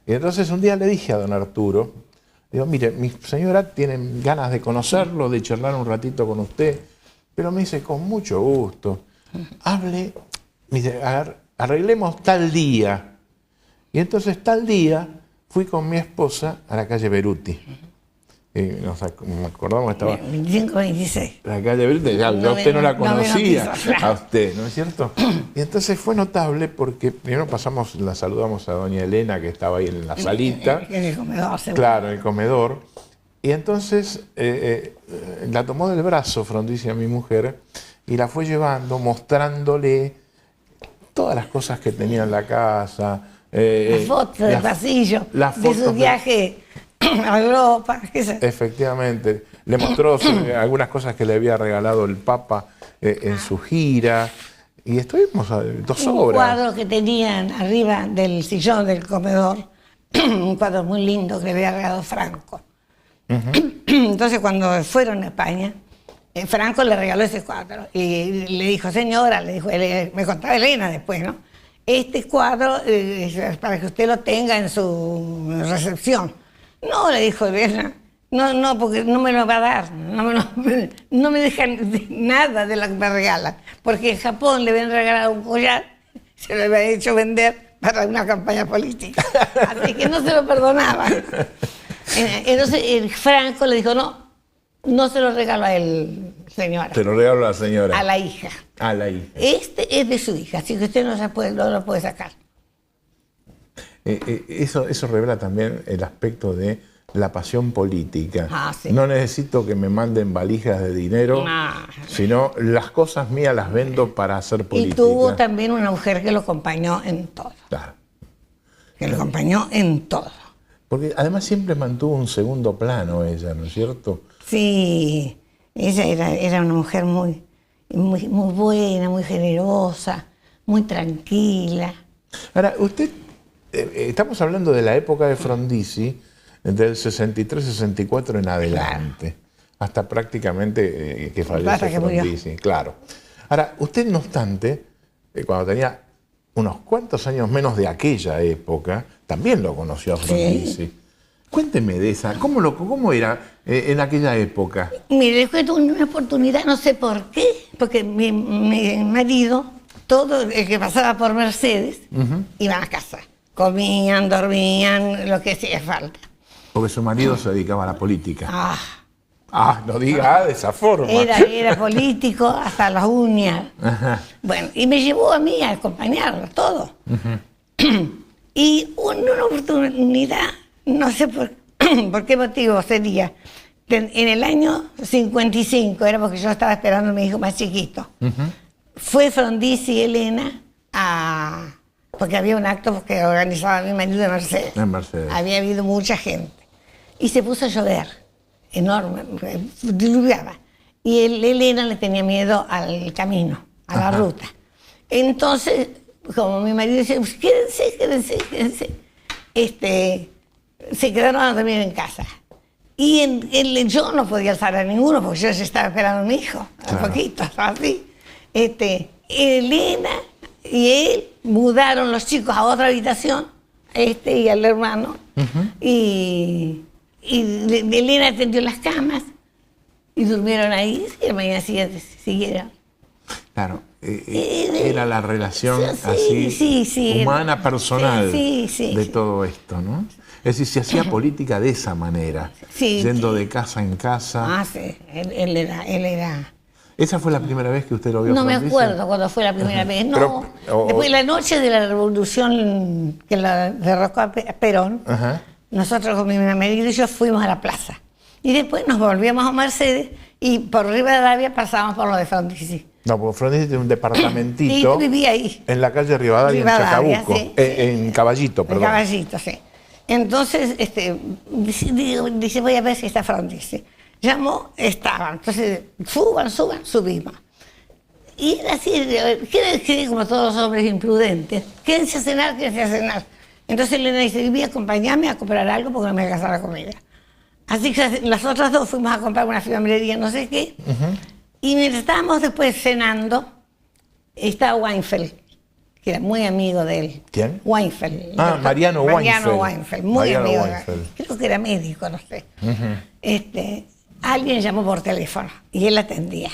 Speaker 1: Y entonces un día le dije a don Arturo, digo, mire, mi señora tiene ganas de conocerlo, de charlar un ratito con usted, pero me dice, con mucho gusto, hable, me dice, arreglemos tal día. Y entonces tal día fui con mi esposa a la calle Beruti. Nos acordamos que estaba...
Speaker 2: 25-26.
Speaker 1: La calle Beruti, ya usted no la conocía, a usted, ¿no es cierto? Y entonces fue notable porque primero la saludamos a doña Elena, que estaba ahí en la salita.
Speaker 2: En el comedor, seguro.
Speaker 1: Claro, en el comedor. Y entonces la tomó del brazo Frondizi a mi mujer y la fue llevando, mostrándole todas las cosas que tenía en la casa.
Speaker 2: Las fotos del pasillo, de su viaje a Europa.
Speaker 1: Efectivamente. Le mostró algunas cosas que le había regalado el Papa en su gira. Y estuvimos 2 horas.
Speaker 2: Un cuadro que tenían arriba del sillón del comedor, un cuadro muy lindo que le había regalado Franco. Entonces cuando fueron a España, Franco le regaló ese cuadro y le dijo, señora, le dijo, me contaba Elena después, ¿no? Este cuadro es para que usted lo tenga en su recepción. No, le dijo Elena, no, porque no me lo va a dar, no me dejan nada de lo que me regalan, porque en Japón le habían regalado un collar, se lo habían hecho vender para una campaña política, así que no se lo perdonaban. Entonces Franco le dijo, no se lo regalo a él, señora.
Speaker 1: Se lo regalo a la señora.
Speaker 2: A la hija.
Speaker 1: A la hija.
Speaker 2: Este es de su hija, así que usted no lo puede sacar.
Speaker 1: Eso revela también el aspecto de la pasión política.
Speaker 2: Sí.
Speaker 1: No necesito que me manden valijas de dinero, sino las cosas mías las vendo para hacer política.
Speaker 2: Y tuvo también una mujer que lo acompañó en todo.
Speaker 1: Claro.
Speaker 2: Que lo acompañó en todo.
Speaker 1: Porque además siempre mantuvo un segundo plano ella, ¿no es cierto?
Speaker 2: Sí, ella era una mujer muy buena, muy generosa, muy tranquila.
Speaker 1: Ahora, usted, estamos hablando de la época de Frondizi, del 63-64 en adelante, claro, hasta prácticamente que fallece Frondizi, claro. Ahora, usted no obstante, cuando tenía unos cuantos años menos de aquella época, también lo conoció a Frondizi. Sí. Cuénteme de esa, ¿cómo era en aquella época?
Speaker 2: Mire, fue una oportunidad, no sé por qué, porque mi marido, todo el que pasaba por Mercedes, iba a casa. Comían, dormían, lo que hacía falta.
Speaker 1: Porque su marido se dedicaba a la política. No diga de esa forma.
Speaker 2: Era político hasta las uñas. Ajá. Bueno, y me llevó a mí a acompañarlo, todo. Y una oportunidad, no sé por qué motivo sería, en el año 55, era porque yo estaba esperando a mi hijo más chiquito, fue Frondizi y Elena porque había un acto que organizaba mi marido de Mercedes. En Mercedes. Había habido mucha gente. Y se puso a llover, enorme, diluviaba. Y Elena le tenía miedo al camino, a la ruta. Entonces, como mi marido decía, pues, quédense, se quedaron a dormir en casa. Y yo no podía alzar a ninguno, porque yo ya estaba esperando a mi hijo, un poquito, así. Elena y él mudaron los chicos a otra habitación, y al hermano, y Elena atendió las camas y durmieron ahí y la mañana siguiente siguieron.
Speaker 1: Claro, era la relación así humana, personal de todo esto, ¿no? Es decir, se hacía política de esa manera, yendo de casa en casa.
Speaker 2: Sí, él era...
Speaker 1: ¿Esa fue la primera vez que usted lo vio?
Speaker 2: No me acuerdo cuándo fue la primera vez, no. Después de la noche de la revolución que la derrocó a Perón, nosotros con mi marido y yo fuimos a la plaza. Y después nos volvíamos a Mercedes y por Rivadavia pasábamos por lo de Frondizi.
Speaker 1: No, porque Frondizi tiene un departamentito.
Speaker 2: Y vivía ahí.
Speaker 1: En la calle Rivadavia, en Chacabuco.
Speaker 2: Sí,
Speaker 1: en Caballito, perdón.
Speaker 2: En Caballito, sí. Entonces, dice, voy a ver si está Frondizi. Llamó, estaba. Entonces, suban, subimos. Y era así, quédense como todos los hombres imprudentes. Quédense a cenar, quédense a cenar. Entonces Elena dice, voy a acompañarme a comprar algo porque no me alcanza la comida. Así que las otras dos fuimos a comprar una fiambrería, no sé qué. Y mientras estábamos después cenando, estaba Weinfeld, que era muy amigo de él.
Speaker 1: ¿Quién?
Speaker 2: Weinfeld.
Speaker 1: Mariano
Speaker 2: Weinfeld, muy
Speaker 1: Mariano
Speaker 2: amigo.
Speaker 1: Weinfeld.
Speaker 2: Creo que era médico, no sé. Alguien llamó por teléfono y él atendía.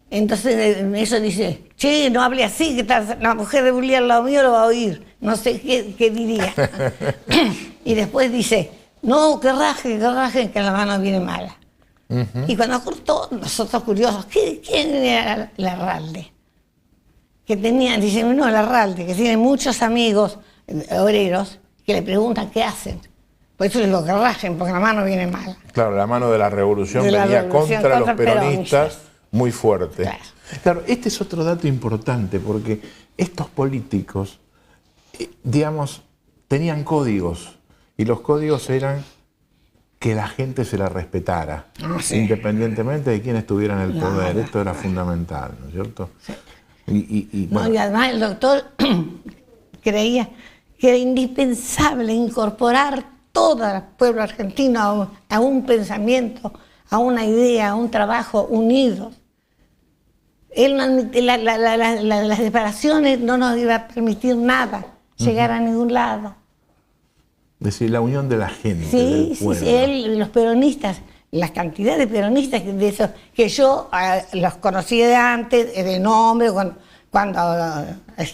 Speaker 2: Entonces eso dice, che, no hable así, que la mujer de Bulli al lado mío lo va a oír. No sé qué diría. Y después dice, no, que rajen, que la mano viene mala. Y cuando cortó, nosotros curiosos, ¿quién era Larralde? Que tenía, dicen, no, Larralde, que tiene muchos amigos obreros que le preguntan qué hacen. Por eso les digo que rajen, porque la mano viene mala.
Speaker 1: Claro, la mano de la revolución venía contra los peronistas muy fuerte. Claro, este es otro dato importante, porque estos políticos, digamos, tenían códigos, y los códigos eran que la gente se la respetara, independientemente de quién estuviera en el poder. Esto era fundamental, ¿no es cierto? Sí.
Speaker 2: Bueno. Y además el doctor creía que era indispensable incorporar todo el pueblo argentino a un pensamiento, a una idea, a un trabajo unidos. Él no admitía, las separaciones no nos iba a permitir nada, llegar a ningún lado.
Speaker 1: Es decir, la unión de la gente,
Speaker 2: sí,
Speaker 1: del pueblo.
Speaker 2: Sí, él, los peronistas, la cantidad de peronistas de esos, que yo los conocí de antes, de nombre, cuando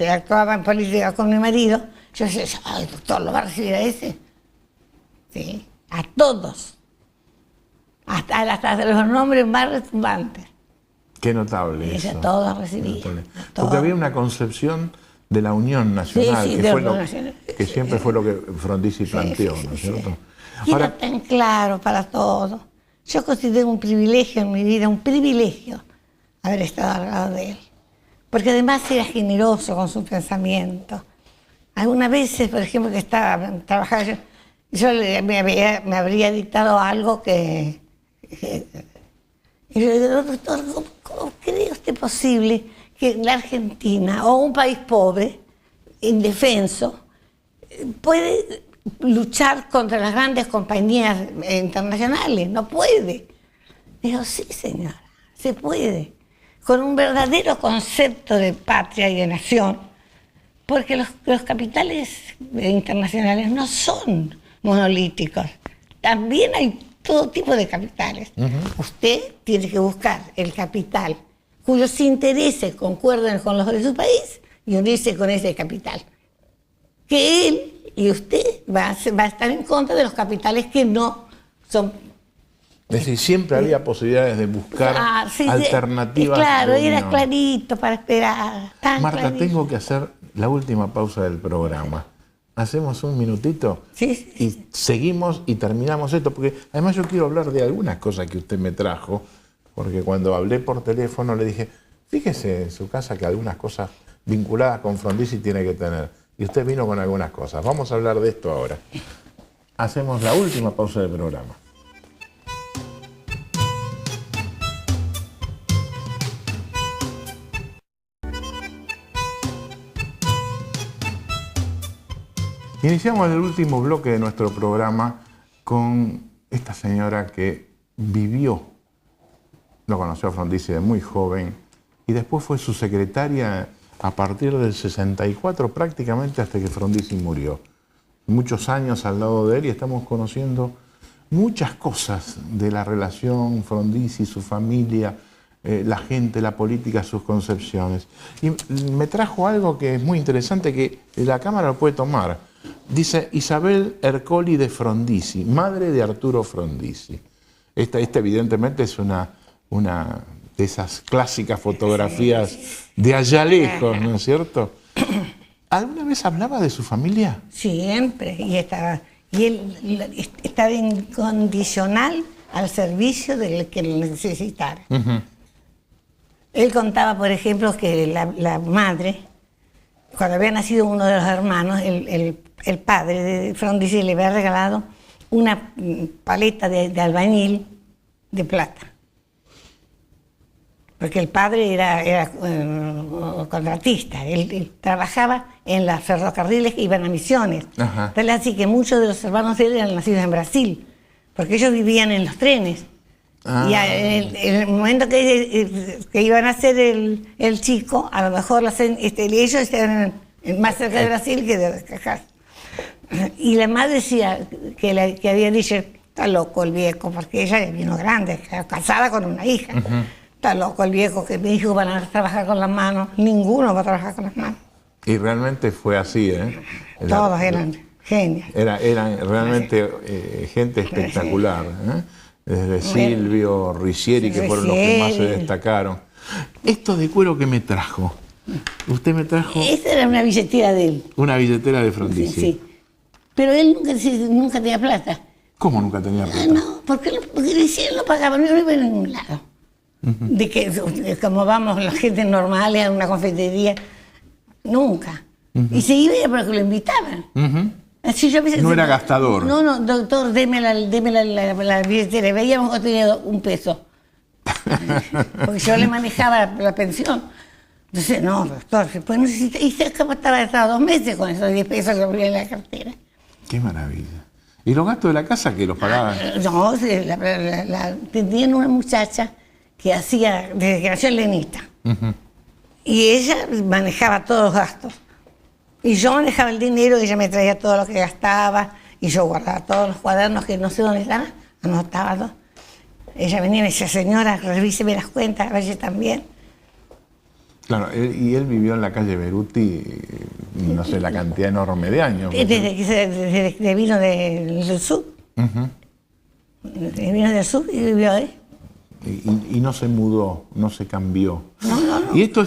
Speaker 2: actuaba en política con mi marido, yo decía, ay, doctor, ¿lo va a recibir a ese? Sí, a todos. Hasta los nombres más retumbantes.
Speaker 1: Qué notable eso.
Speaker 2: Todos recibían.
Speaker 1: Porque había una concepción de la Unión Nacional, que siempre fue lo que Frondizi planteó, ¿no es cierto?
Speaker 2: Y era tan claro para todos. Yo considero un privilegio en mi vida, un privilegio haber estado al lado de él. Porque además era generoso con su pensamiento. Algunas veces, por ejemplo, que estaba trabajando, yo me habría dictado algo y yo le digo, doctor, ¿cómo cree usted posible que la Argentina o un país pobre, indefenso, puede luchar contra las grandes compañías internacionales? No puede. Digo, sí, señora, se puede. Con un verdadero concepto de patria y de nación, porque los capitales internacionales no son monolíticos. También hay todo tipo de capitales. Usted tiene que buscar el capital cuyos intereses concuerden con los de su país y unirse con ese capital. Que él y usted va a estar en contra de los capitales que no son...
Speaker 1: Es decir, siempre había posibilidades de buscar alternativas.
Speaker 2: Claro, era clarito para esperar.
Speaker 1: Marta,
Speaker 2: clarito.
Speaker 1: tengo que hacer la última pausa del programa. Hacemos un minutito y seguimos y terminamos esto, porque además yo quiero hablar de algunas cosas que usted me trajo, porque cuando hablé por teléfono le dije, fíjese en su casa que algunas cosas vinculadas con Frondizi tiene que tener, y usted vino con algunas cosas. Vamos a hablar de esto ahora. Hacemos la última pausa del programa. Iniciamos el último bloque de nuestro programa con esta señora que vivió, lo conoció a Frondizi de muy joven, y después fue su secretaria a partir del 64, prácticamente hasta que Frondizi murió. Muchos años al lado de él y estamos conociendo muchas cosas de la relación Frondizi, su familia, la gente, la política, sus concepciones. Y me trajo algo que es muy interesante, que la cámara lo puede tomar. Dice Isabel Ercoli de Frondizi, madre de Arturo Frondizi. Esta evidentemente es una de esas clásicas fotografías de allá lejos, ¿no es cierto? ¿Alguna vez hablaba de su familia?
Speaker 2: Siempre, y él estaba incondicional al servicio del que lo necesitara. Él contaba, por ejemplo, que la madre, cuando había nacido uno de los hermanos, el padre de Frondizi le había regalado una paleta de albañil de plata. Porque el padre era contratista, él trabajaba en los ferrocarriles que iban a Misiones. Entonces, así que muchos de los hermanos de él eran nacidos en Brasil, porque ellos vivían en los trenes. Y en el momento que iban a hacer el chico, a lo mejor ellos estaban más cerca de Brasil que de acá. Y la madre decía que había dicho, está loco el viejo, porque ella vino grande, casada con una hija. Está loco el viejo, que mis hijos van a trabajar con las manos. Ninguno va a trabajar con las manos.
Speaker 1: Y realmente fue así, ¿eh?
Speaker 2: Todos eran genios.
Speaker 1: Eran realmente gente espectacular, ¿eh? Desde Silvio, Riccieri, que fueron los que más se destacaron. Esto de cuero que me trajo. Usted me trajo...
Speaker 2: Esta era una billetera de él.
Speaker 1: Una billetera de Frondizi.
Speaker 2: Sí. Pero él nunca tenía plata.
Speaker 1: ¿Cómo nunca tenía plata?
Speaker 2: No, porque él no pagaba, no iba a ningún lado. De que como vamos la gente normal a una confitería, nunca. Y se iba porque lo invitaban. Así yo a veces,
Speaker 1: no era gastador.
Speaker 2: No, doctor, deme la billetera. Veíamos que tenía $1. Porque yo le manejaba la pensión. Entonces, no, doctor, pues necesita. Y se estaba 2 meses con esos $10 que abría en la cartera.
Speaker 1: Qué maravilla. ¿Y los gastos de la casa que los pagaban?
Speaker 2: No, tenían una muchacha que hacía, desde que nació Lenita. Y ella manejaba todos los gastos. Y yo manejaba el dinero, ella me traía todo lo que gastaba, y yo guardaba todos los cuadernos que no sé dónde están, anotaba todo. Ella venía y me decía, señora, revíseme las cuentas, a ver si también.
Speaker 1: Claro, y él vivió en la calle Beruti, no sé, la cantidad enorme de años.
Speaker 2: Desde que vino del sur. Vino del sur y vivió ahí.
Speaker 1: Y no se mudó, no se cambió.
Speaker 2: No.
Speaker 1: Y esto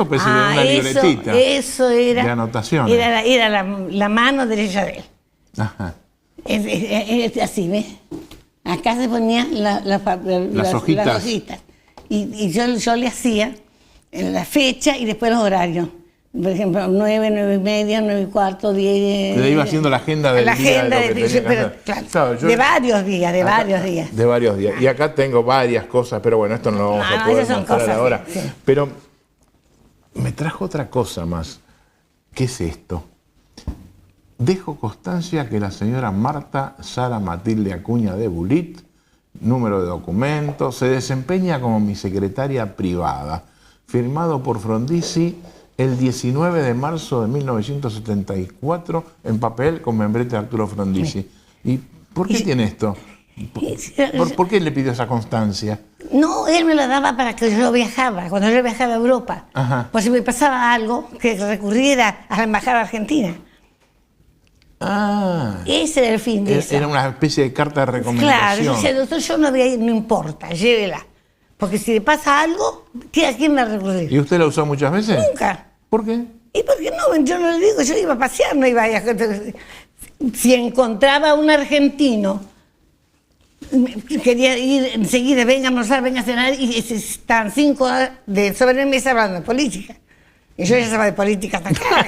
Speaker 1: parece una libretita
Speaker 2: eso era,
Speaker 1: de anotaciones.
Speaker 2: Era la mano derecha de él.
Speaker 1: Ajá.
Speaker 2: Así, ¿ves? Acá se ponían las hojitas. Y yo le hacía la fecha y después los horarios. Por ejemplo, 9, 9:30, 9:15, 10...
Speaker 1: Le iba haciendo la agenda del día de lo que tenía que hacer.
Speaker 2: Claro, de varios días.
Speaker 1: De varios días. Y acá tengo varias cosas, pero bueno, esto no lo vamos a poder mostrar ahora. Sí. Pero me trajo otra cosa más. ¿Qué es esto? Dejo constancia que la señora Marta Sara Matilde Acuña de Bulit, número de documento, se desempeña como mi secretaria privada, firmado por Frondizi el 19 de marzo de 1974, en papel con membrete de Arturo Frondizi. ¿Y por qué tiene esto? ¿Por qué le pidió esa constancia?
Speaker 2: No, él me la daba para que yo viajaba, cuando yo viajaba a Europa. Por si me pasaba algo, que recurriera a la embajada argentina. Ese era el fin de eso.
Speaker 1: Era una especie de carta de recomendación.
Speaker 2: Claro, dice, doctor, yo no voy a ir, no importa, llévela. Porque si le pasa algo, ¿a quién la recurrir?
Speaker 1: ¿Y usted la usó muchas veces?
Speaker 2: Nunca.
Speaker 1: ¿Por qué?
Speaker 2: ¿Y por qué no? Yo no le digo, yo iba a pasear, no iba a viajar. Si encontraba a un argentino, quería ir enseguida, venga a almorzar, venga a cenar, y estaban 5 horas de sobremesa hablando de política. Y yo ya sabía de política hasta acá.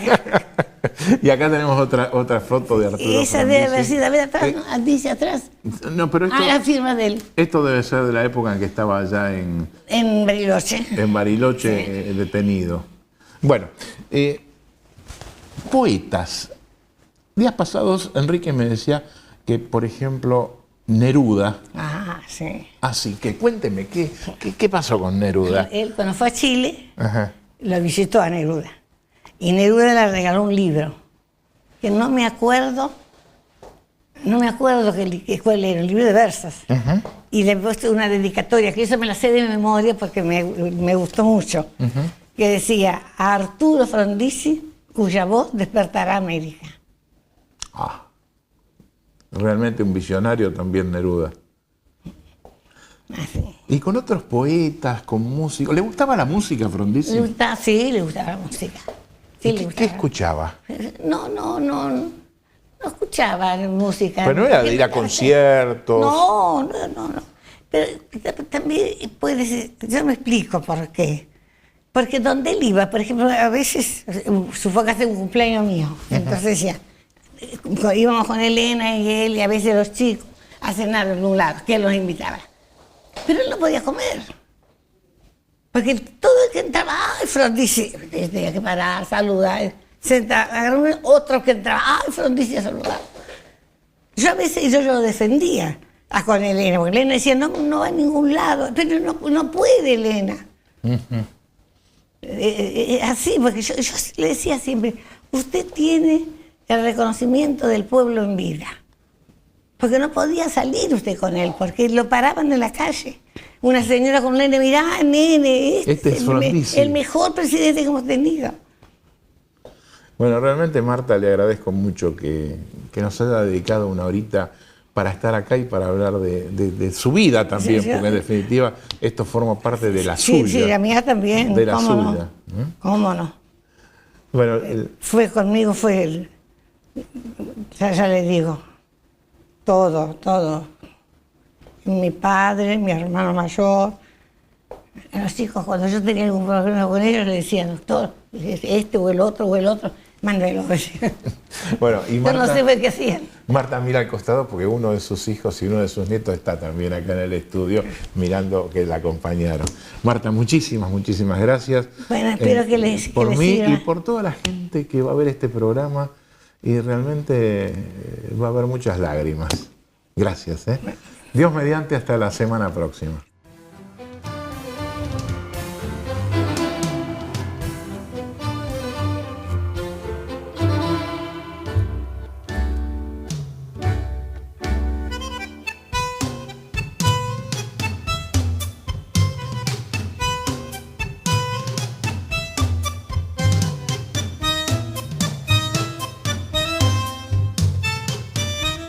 Speaker 1: Y acá tenemos otra foto de Arturo
Speaker 2: Esa debe haber sido, a ver atrás, ¿no? Dice atrás.
Speaker 1: No, pero esto,
Speaker 2: la firma de él.
Speaker 1: Esto debe ser de la época en que estaba allá en
Speaker 2: Bariloche.
Speaker 1: En Bariloche, sí. Detenido. Bueno, poetas. Días pasados, Enrique me decía que, por ejemplo, Neruda.
Speaker 2: Sí.
Speaker 1: Así que cuénteme, ¿qué pasó con Neruda?
Speaker 2: Él cuando fue a Chile, lo visitó a Neruda. Y Neruda le regaló un libro, que no me acuerdo cuál era, un libro de versos. Y le he puesto una dedicatoria, que eso me la sé de memoria porque me gustó mucho, que decía, a Arturo Frondizi, cuya voz despertará a América.
Speaker 1: Realmente un visionario también Neruda.
Speaker 2: Así.
Speaker 1: Y con otros poetas, con músicos. ¿Le gustaba la música a Frondizi?
Speaker 2: Sí, le gustaba la música. Sí,
Speaker 1: ¿Qué escuchaba?
Speaker 2: No escuchaba escuchaba música.
Speaker 1: Pero no era de ir a conciertos.
Speaker 2: No. Pero también puede ser, yo me explico por qué. Porque donde él iba, por ejemplo, a veces, supongas un cumpleaños mío, entonces decía, íbamos con Elena y él y a veces los chicos a cenar en un lado, que él los invitaba. Pero él no podía comer. Porque todo el que entraba, ¡ay, Frondizi! Tenía que parar, saludar, sentar, agarrar otro que entraba, ¡ay, Frondizi! A saludar. Yo a veces yo lo defendía con Elena, porque Elena decía, no va a ningún lado, pero no puede Elena. Así, porque yo le decía siempre, usted tiene el reconocimiento del pueblo en vida. Porque no podía salir usted con él, porque lo paraban en la calle. Una señora con un nene, mirá, nene,
Speaker 1: este es
Speaker 2: el mejor presidente que hemos tenido.
Speaker 1: Bueno, realmente, Marta, le agradezco mucho que nos haya dedicado una horita para estar acá y para hablar de su vida también, sí, porque en definitiva esto forma parte de la suya.
Speaker 2: Sí, la mía también.
Speaker 1: De la
Speaker 2: ¿Cómo
Speaker 1: suya.
Speaker 2: No? ¿Cómo no?
Speaker 1: Bueno,
Speaker 2: fue conmigo, fue él. Ya le digo, todo. Mi padre, mi hermano mayor, los chicos, cuando yo tenía algún problema con ellos, le decía, doctor, este o el otro, mándelo.
Speaker 1: Bueno, y Marta,
Speaker 2: yo no sé qué hacían.
Speaker 1: Marta mira al costado porque uno de sus hijos y uno de sus nietos está también acá en el estudio mirando que la acompañaron. Marta, muchísimas gracias.
Speaker 2: Bueno, espero que les
Speaker 1: por
Speaker 2: les
Speaker 1: mí
Speaker 2: sirva.
Speaker 1: Y por toda la gente que va a ver este programa y realmente va a haber muchas lágrimas. Gracias. Dios mediante, hasta la semana próxima.